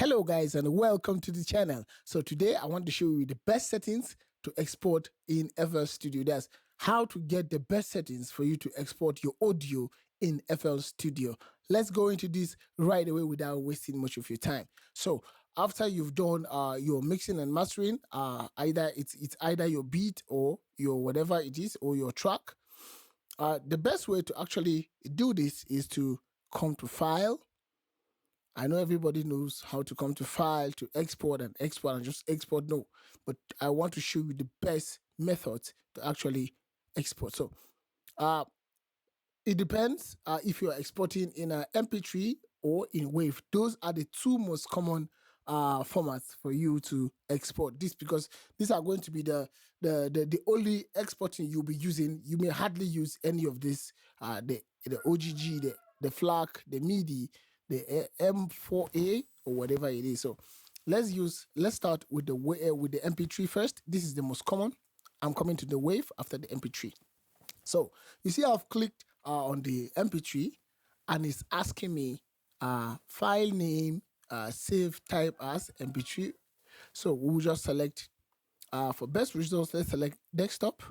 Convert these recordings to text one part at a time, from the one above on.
Hello guys and welcome to the channel. So today I want to show you the best settings to export in FL Studio. That's how to get the best settings for you to export your audio in FL Studio. Let's go into this right away without wasting much of your time. So after you've done your mixing and mastering, either it's either your beat or your whatever it is or your track, the best way to actually do this is to come to File. I know everybody knows how to come to File, to export and just export. No, but I want to show you the best methods to actually export. So it depends if you're exporting in an MP3 or in WAV. Those are the two most common formats for you to export this, because these are going to be the only exporting you'll be using. You may hardly use any of this, the OGG, the FLAC, the MIDI, the M4A or whatever it is. So let's start with the MP3 first. This is the most common. I'm coming to the WAV after the MP3. So you see I've clicked on the MP3 and it's asking me file name, save type as MP3. So we'll just select for best results, let's select desktop,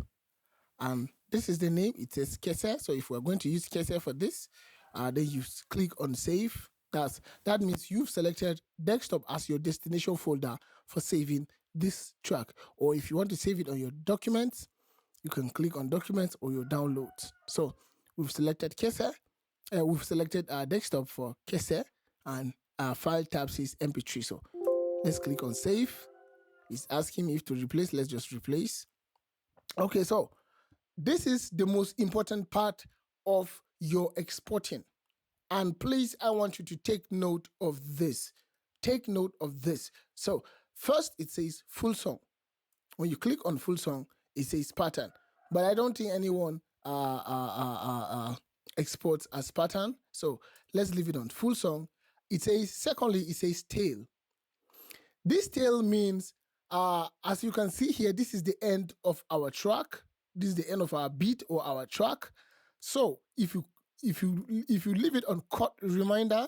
and this is the name. It says Kese. So if we're going to use Kese for this, then you click on save. That means you've selected desktop as your destination folder for saving this track. Or if you want to save it on your documents, you can click on documents or your downloads. So we've selected Kese. We've selected desktop for Kese, and file tab says MP3. So let's click on save. It's asking me if to replace. Let's just replace. Okay, so this is the most important part of your exporting. And please, I want you to take note of this. Take note of this. So first it says full song. When you click on full song, it says pattern. But I don't think anyone exports as pattern. So let's leave it on full song. It says, secondly, it says tail. This tail means, as you can see here, this is the end of our track. This is the end of our beat or our track. So if you leave it on cut reminder,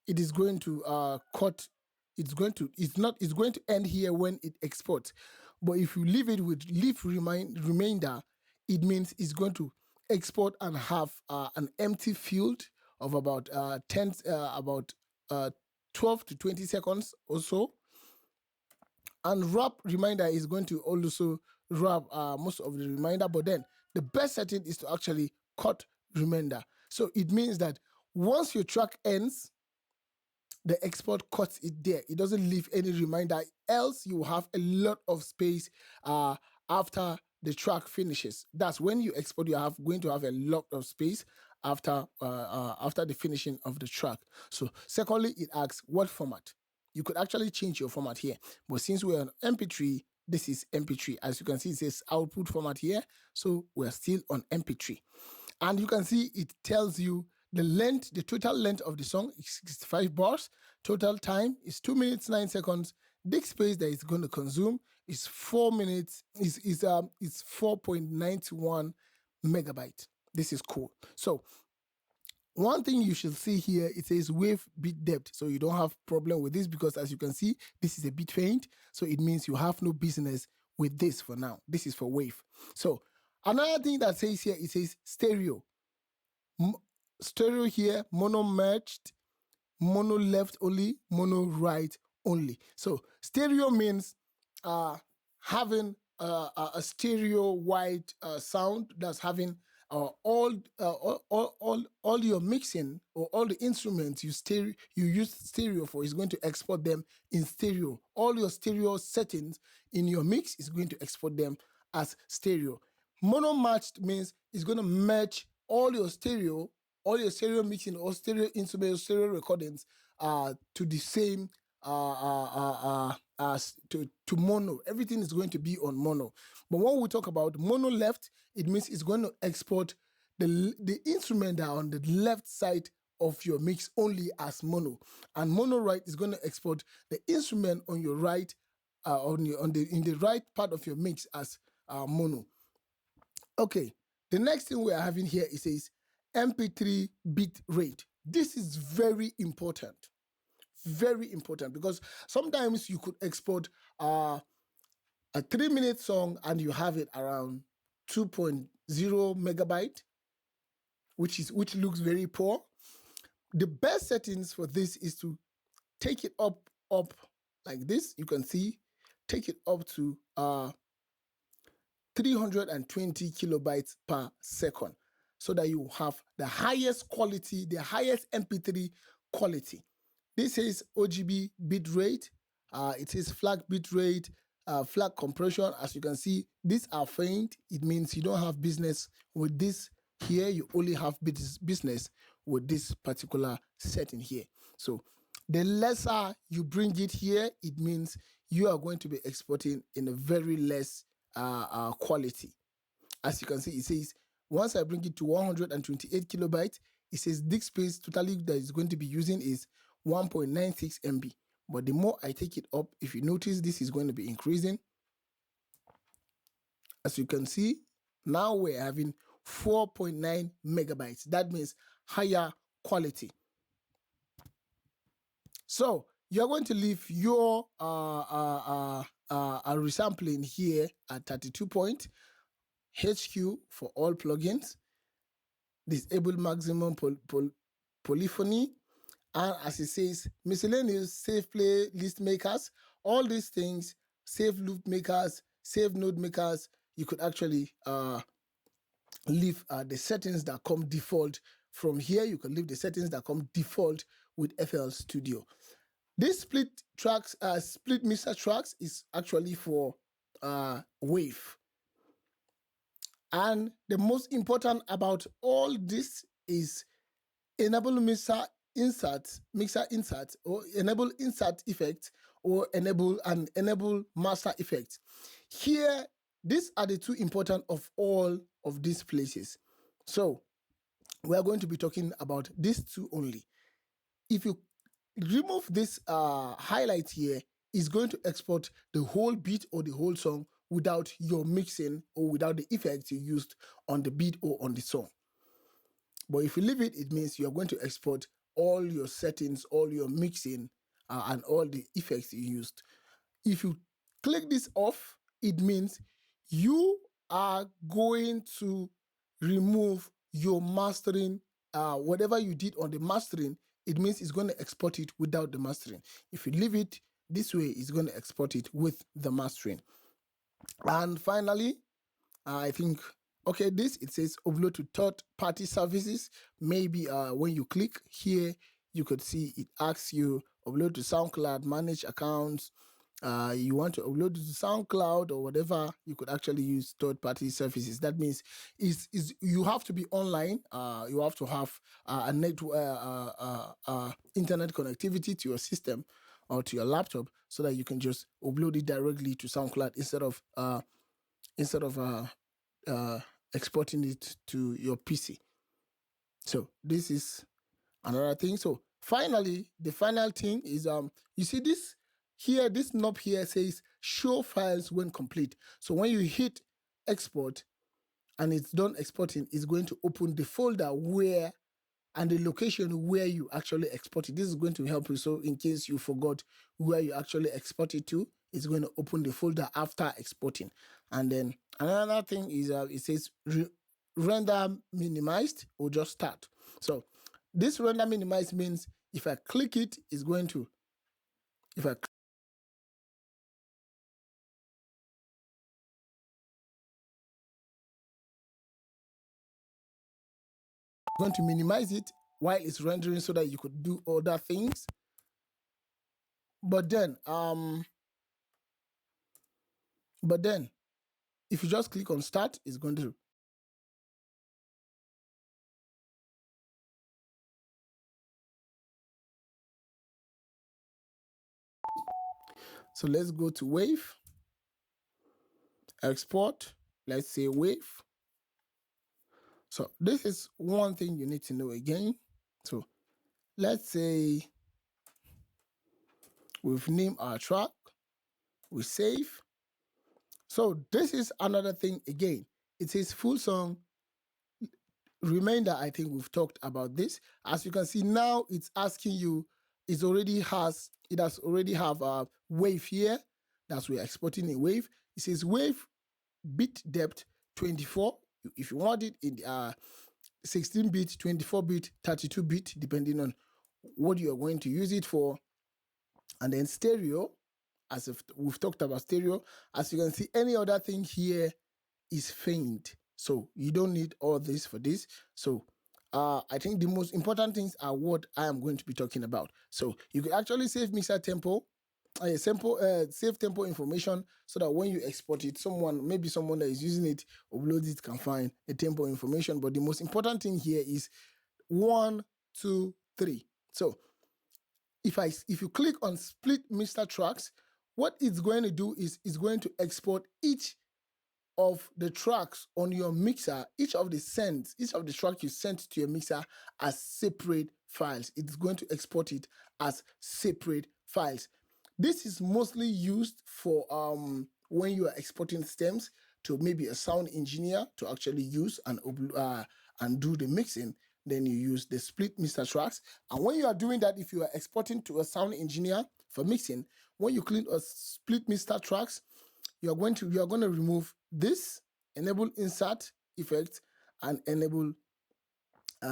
it is going to cut. It's going to end here when it exports. But if you leave it with leave remainder, it means it's going to export and have an empty field of about 12 to 20 seconds or so. And wrap reminder is going to also wrap most of the reminder. But then the best setting is to actually cut reminder. So it means that once your track ends, the export cuts it there. It doesn't leave any reminder, else you have a lot of space after the track finishes. That's when you export, you are going to have a lot of space after the finishing of the track. So secondly, it asks what format. You could actually change your format here, but since we're on MP3, this is MP3. As you can see, it says output format here, so we're still on MP3. And you can see it tells you the length, the total length of the song is 65 bars. Total time is 2 minutes 9 seconds. Disk space that it's going to consume is 4 minutes. Is 4.91 megabyte. This is cool. So one thing you should see here, it says wave bit depth. So you don't have problem with this, because as you can see, this is a bit faint. So it means you have no business with this for now. This is for wave. So another thing that says here, it says stereo. Stereo here, mono merged, mono left only, mono right only. So stereo means having a stereo wide sound, that's having all your mixing or all the instruments you use stereo for is going to export them in stereo. All your stereo settings in your mix is going to export them as stereo. Mono matched means it's going to match all your stereo mixing or stereo instruments, stereo recordings to the same to mono. Everything is going to be on mono. But when we talk about mono left, it means it's going to export the instrument that are on the left side of your mix only as mono, and mono right is going to export the instrument on your right in the right part of your mix as mono. Okay, the next thing we are having here, it says MP3 bit rate. This is very important. very important because sometimes you could export a 3-minute song and you have it around 2.0 megabyte, which looks very poor. The best settings for this is to take it up like this. You can see, take it up to 320 kilobytes per second, so that you have the highest quality, the highest MP3 quality. This is OGB bit rate. It is flag bit rate, flag compression. As you can see, these are faint. It means you don't have business with this here. You only have business with this particular setting here. So the lesser you bring it here, it means you are going to be exporting in a very less quality. As you can see, it says once I bring it to 128 kilobytes, it says disk space totally that is going to be using is 1.96 MB. But the more I take it up, if you notice, this is going to be increasing. As you can see, now we're having 4.9 megabytes. That means higher quality. So you're going to leave your resampling here at 32 point. HQ for all plugins, disable maximum polyphony, and as it says, miscellaneous save playlist makers, all these things, save loop makers, save node makers, you could actually leave the settings that come default from here. You can leave the settings that come default with FL Studio. This split mixer tracks is actually for wave. And the most important about all this is enable mixer insert, or enable insert effect, or enable master effect. Here, these are the two important of all of these places. So we are going to be talking about these two only. If you remove this highlight here, it's going to export the whole beat or the whole song without your mixing or without the effects you used on the beat or on the song. But if you leave it, it means you're going to export all your settings, all your mixing, and all the effects you used. If you click this off, it means you are going to remove your mastering, whatever you did on the mastering, it means it's going to export it without the mastering. If you leave it this way, it's going to export it with the mastering. And finally, I think, okay, it says upload to third-party services. Maybe when you click here, you could see it asks you upload to SoundCloud, manage accounts. You want to upload to SoundCloud or whatever, you could actually use third-party services. That means you have to be online. You have to have a internet connectivity to your system or to your laptop, so that you can just upload it directly to SoundCloud instead of exporting it to your PC. So this is another thing. So finally, the final thing is you see this here, this knob here says show files when complete. So when you hit export and it's done exporting, it's going to open the folder where and the location where you actually export it. This is going to help you. So in case you forgot where you actually export it to, it's going to open the folder after exporting. And then another thing is it says render minimized or just start. So this render minimized means if I click it, it's going to, going to minimize it while it's rendering so that you could do other things. But then if you just click on start, it's going to so let's go to wave, export, let's say wave. So this is one thing you need to know again. So let's say we've named our track, we save. So this is another thing again. It says full song remainder. I think we've talked about this. As you can see now, it's asking you it has already have a wave here. That's we're exporting a wave. It says wave bit depth 24. If you want it in 16-bit, 24-bit, 32-bit, depending on what you are going to use it for. And then stereo, as if we've talked about stereo, as you can see, any other thing here is faint. So you don't need all this for this. So I think the most important things are what I am going to be talking about. So you can actually save mixer tempo, save tempo information, so that when you export it, maybe someone that is using it, uploads it, can find the tempo information. But the most important thing here is 1, 2, 3. So if you click on split mixer tracks, what it's going to do is it's going to export each of the tracks on your mixer, each of the tracks you sent to your mixer as separate files. It's going to export it as separate files. This is mostly used for when you are exporting stems to maybe a sound engineer to actually use and do the mixing. Then you use the split mixer tracks. And when you are doing that, if you are exporting to a sound engineer for mixing, when you click on split mixer tracks, you are going to remove this, enable insert effect, and enable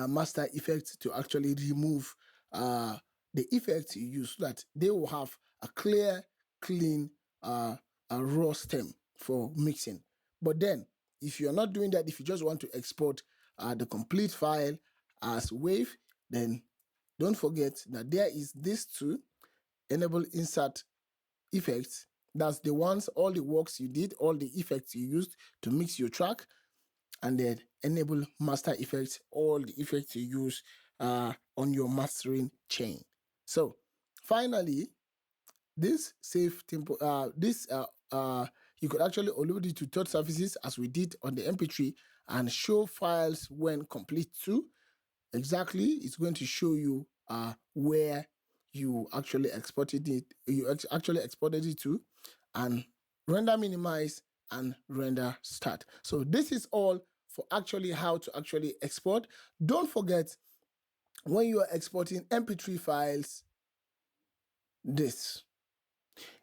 master effect to actually remove the effects you use, so that they will have a clear, clean, a raw stem for mixing. But then, if you're not doing that, if you just want to export the complete file as wave, then don't forget that there is this too, enable insert effects. That's the ones, all the works you did, all the effects you used to mix your track, and then enable master effects, all the effects you use on your mastering chain. So finally, this save tempo, you could actually upload it to third services as we did on the MP3 and show files when complete too. Exactly, it's going to show you where you actually exported it, to, and render minimize and render start. So this is all for actually how to actually export. Don't forget, when you are exporting MP3 files, this.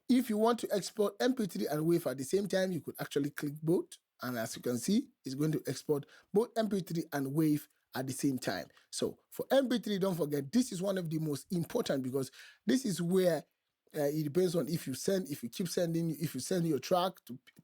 If you want to export MP3 and WAV at the same time, you could actually click both. And as you can see, it's going to export both MP3 and WAV at the same time. So for MP3, don't forget, this is one of the most important, because this is where it depends on if you send your track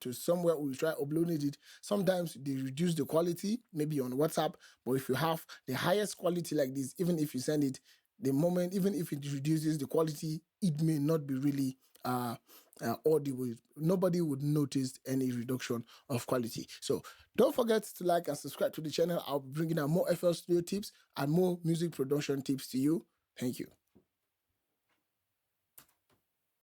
to somewhere or you try uploading it. Sometimes they reduce the quality, maybe on WhatsApp. But if you have the highest quality like this, even if you send it, even if it reduces the quality, it may not be really audible. Nobody would notice any reduction of quality. So don't forget to like and subscribe to the channel. I'll be bringing out more FL Studio tips and more music production tips to you. Thank you.